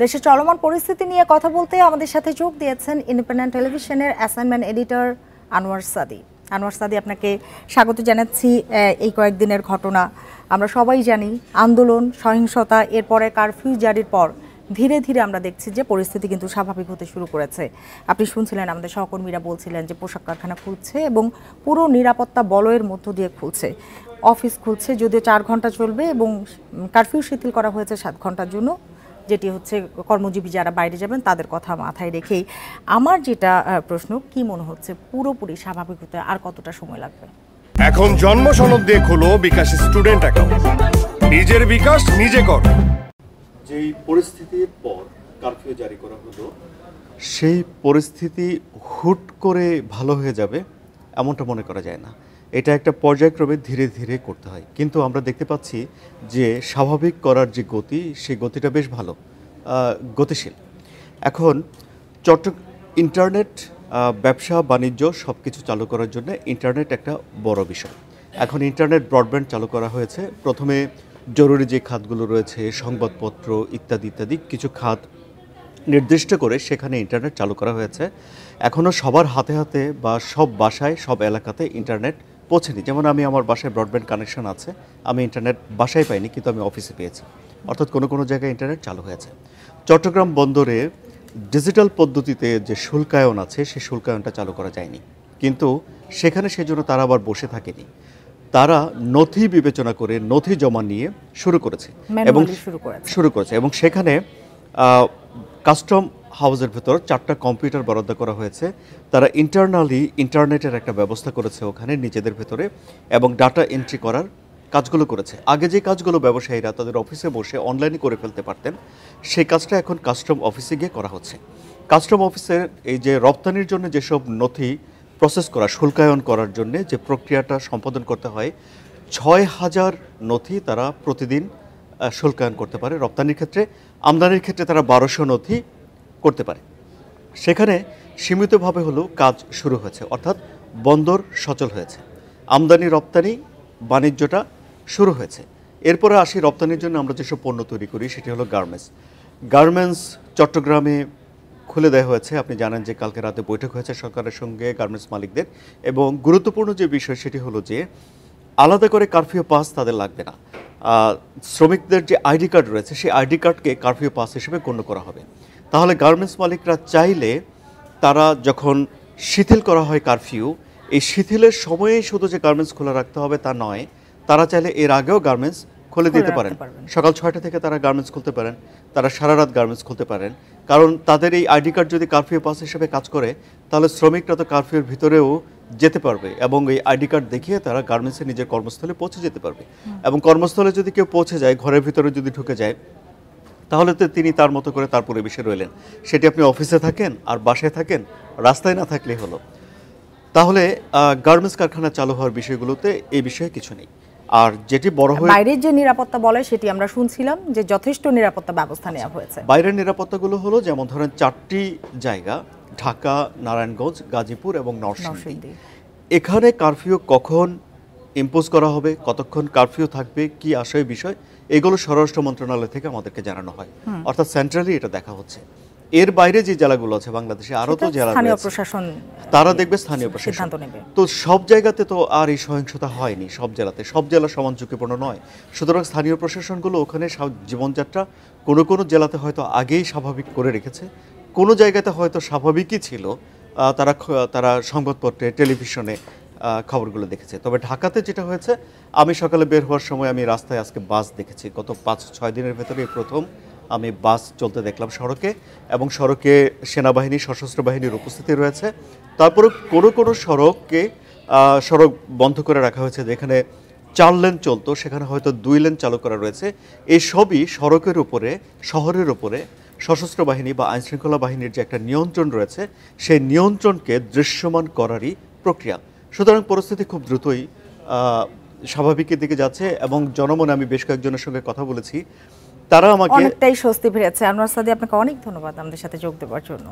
দেশের চলমান পরিস্থিতি নিয়ে কথা বলতে আমাদের সাথে যোগ দিয়েছেন ইন্ডিপেন্ডেন্ট টেলিভিশনের অ্যাসাইনমেন্ট এডিটর আনোয়ার সাদি। আনোয়ার সাদি, আপনাকে স্বাগত জানাচ্ছি। এই কয়েকদিনের ঘটনা আমরা সবাই জানি, আন্দোলন, সহিংসতা, এরপরে কারফিউ জারির পর ধীরে ধীরে আমরা দেখছি যে পরিস্থিতি কিন্তু স্বাভাবিক হতে শুরু করেছে। আপনি শুনছিলেন আমাদের সহকর্মীরা বলছিলেন যে পোশাক কারখানা খুলছে এবং পুরো নিরাপত্তা বলয়ের মধ্য দিয়ে খুলছে। অফিস খুলছে, যদিও 4 ঘন্টা চলবে এবং কারফিউ শিথিল করা হয়েছে 7 ঘন্টার জন্য, যেটি হচ্ছে কর্মজীবী যারা বাইরে যাবেন তাদের কথা মাথায় রেখেই। আমার যেটা প্রশ্ন, কি মনে হচ্ছে পুরোপুরি স্বাভাবিক হতে আর কতটা সময় লাগবে? এখন জন্ম সনদ দিয়ে খোলো বিকাশ স্টুডেন্ট অ্যাকাউন্ট, নিজের বিকাশ নিজে কর। যেই পরিস্থিতির পর কারফিউ জারি করা হলো, সেই পরিস্থিতি হুট করে ভালো হয়ে যাবে এমনটা মনে করা যায় না। এটা একটা পর্যায়ক্রমে ধীরে ধীরে করতে হয়, কিন্তু আমরা দেখতে পাচ্ছি যে স্বাভাবিক করার যে গতি, সেই গতিটা বেশ ভালো, গতিশীল। এখন ইন্টারনেট, ব্যবসা বাণিজ্য সব কিছু চালু করার জন্য ইন্টারনেট একটা বড় বিষয়। এখন ইন্টারনেট ব্রডব্যান্ড চালু করা হয়েছে। প্রথমে জরুরি যে খাতগুলো রয়েছে, সংবাদপত্র ইত্যাদি ইত্যাদি কিছু খাত নির্দিষ্ট করে সেখানে ইন্টারনেট চালু করা হয়েছে। এখনও সবার হাতে হাতে বা সব বাসায়, সব এলাকাতে ইন্টারনেট পৌঁছেনি। যেমন আমি, আমার বাসায় ব্রডব্যান্ড কানেকশন আছে, আমি ইন্টারনেট বাসায় পাইনি, কিন্তু আমি অফিসে পেয়েছি। অর্থাৎ কোনো কোনো জায়গায় ইন্টারনেট চালু হয়েছে। চট্টগ্রাম বন্দরে ডিজিটাল পদ্ধতিতে যে শুল্কায়ন আছে, সেই শুল্কায়নটা চালু করা যায়নি, কিন্তু সেখানে সেজন্য তারা আবার বসে থাকেনি। তারা নথি বিবেচনা করে নথি জমা নিয়ে শুরু করেছে এবং সেখানে কাস্টম হাউসের ভেতর 4টা কম্পিউটার বরাদ্দ করা হয়েছে। তারা ইন্টারনালি ইন্টারনেটের একটা ব্যবস্থা করেছে ওখানে নিজেদের ভেতরে, এবং ডাটা এন্ট্রি করার কাজগুলো করেছে। আগে যে কাজগুলো ব্যবসায়ীরা তাদের অফিসে বসে অনলাইনে করে ফেলতে পারতেন, সেই কাজটা এখন কাস্টম অফিসে গিয়ে করা হচ্ছে। কাস্টম অফিসের এই যে রপ্তানির জন্য যেসব নথি প্রসেস করা, শুল্কায়ন করার জন্য যে প্রক্রিয়াটা সম্পাদন করতে হয়, 6000 নথি তারা প্রতিদিন শুল্কায়ন করতে পারে রপ্তানির ক্ষেত্রে। আমদানির ক্ষেত্রে তারা 1200 নথি করতে পারে। সেখানে সীমিতভাবে হলেও কাজ শুরু হয়েছে, অর্থাৎ বন্দর সচল হয়েছে, আমদানি রপ্তানি বাণিজ্যটা শুরু হয়েছে। এরপরে আসি রপ্তানির জন্য আমরা যেসব পণ্য তৈরি করি, সেটি হলো গার্মেন্টস চট্টগ্রামে খুলে দেওয়া হয়েছে। আপনি জানেন যে কালকে রাতে বৈঠক হয়েছে সরকারের সঙ্গে গার্মেন্টস মালিকদের, এবং গুরুত্বপূর্ণ যে বিষয় সেটি হলো যে আলাদা করে কারফিউ পাস তাদের লাগবে না। শ্রমিকদের যে আইডি কার্ড রয়েছে, সেই আইডি কার্ডকে কারফিউ পাস হিসেবে গণ্য করা হবে। তাহলে গার্মেন্টস মালিকরা চাইলে, তারা যখন শিথিল করা হয় কারফিউ, এই শিথিলের সময়েই শুধু যে গার্মেন্টস খোলা রাখতে হবে তা নয়, তারা চাইলে এর আগেও গার্মেন্টস খুলে দিতে পারেন। সকাল 6টা থেকে তারা গার্মেন্টস খুলতে পারেন, তারা সারা রাত গার্মেন্টস খুলতে পারেন। কারণ তাদের এই আইডি কার্ড যদি কারফিউ পাস হিসেবে কাজ করে, তাহলে শ্রমিকরা তো কারফিউর ভিতরেও যেতে পারবে, এবং এই আইডি কার্ড দেখিয়ে তারা গার্মেন্টসে নিজের কর্মস্থলে পৌঁছে যেতে পারবে। এবং কর্মস্থলে যদি কেউ পৌঁছে যায়, ঘরের ভিতরে যদি ঢুকে যায়, তাহলে তো তিনি তার মতো করে তার পরিবেশে রইলেন। সেটি আপনি অফিসে থাকেন আর বাসায় থাকেন, রাস্তায় না থাকলেই হলো। তাহলে গার্মেন্টস কারখানা চালু হওয়ার বিষয়গুলোতে এই বিষয়ে কিছু নেই। আর যেটি বড় হয়ে বাইরের যে নিরাপত্তা বলে, সেটি আমরা শুনছিলাম যে যথেষ্ট নিরাপত্তা ব্যবস্থা নেওয়া হয়েছে। বাইরের নিরাপত্তাগুলো হলো, যেমন ধরেন 4টি জায়গা, ঢাকা, নারায়ণগঞ্জ, গাজীপুর এবং নরসিংদী। এখানে কারফিউ কখন ইম্পোজ করা হবে, কতক্ষণ কারফিউ থাকবে, কি আশয় বিষয়, এগুলো স্বরাষ্ট্র মন্ত্রণালয় থেকে আমাদেরকে জানানো হয়, অর্থাৎ সেন্ট্রালি এটা দেখা হচ্ছে। এর বাইরে যে জেলাগুলো আছে বাংলাদেশে, আরও তো জেলা প্রশাসন, তারা দেখবে স্থানীয় প্রশাসন। তো সব জায়গাতে তো আর এই সহিংসতা হয়নি, সব জেলাতে, সব জেলা সমান ঝুঁকিপূর্ণ নয়। সুতরাং স্থানীয় প্রশাসনগুলো ওখানে জীবনযাত্রা কোনো কোনো জেলাতে হয়তো আগেই স্বাভাবিক করে রেখেছে, কোনো জায়গাতে হয়তো স্বাভাবিকই ছিল, তারা সংবাদপত্রে, টেলিভিশনে খবরগুলো দেখেছে। তবে ঢাকাতে যেটা হয়েছে, আমি সকালে বের হওয়ার সময় আমি রাস্তায় আজকে বাস দেখেছি। গত 5-6 দিনের ভেতরে প্রথম আমি বাস চলতে দেখলাম সড়কে, এবং সড়কে সেনাবাহিনী, সশস্ত্র বাহিনীর উপস্থিতি রয়েছে। তারপরে কোনো কোনো সড়ক বন্ধ করে রাখা হয়েছে, যেখানে 4 লেন চলতো সেখানে হয়তো 2 লেন চালু করা রয়েছে। এই সবই সড়কের উপরে, শহরের উপরে সশস্ত্র বাহিনী বা আইনশৃঙ্খলা বাহিনীর যে একটা নিয়ন্ত্রণ রয়েছে, সেই নিয়ন্ত্রণকে দৃশ্যমান করারই প্রক্রিয়া। সুতরাং পরিস্থিতি খুব দ্রুতই স্বাভাবিকের দিকে যাচ্ছে, এবং জনমনে, আমি বেশ কয়েকজনের সঙ্গে কথা বলেছি, তারা আমাকে অনেকটাই স্বস্তি ফিরেছে। আনোয়ার সাদি, আপনাকে অনেক ধন্যবাদ আমাদের সাথে যোগ দেওয়ার জন্য।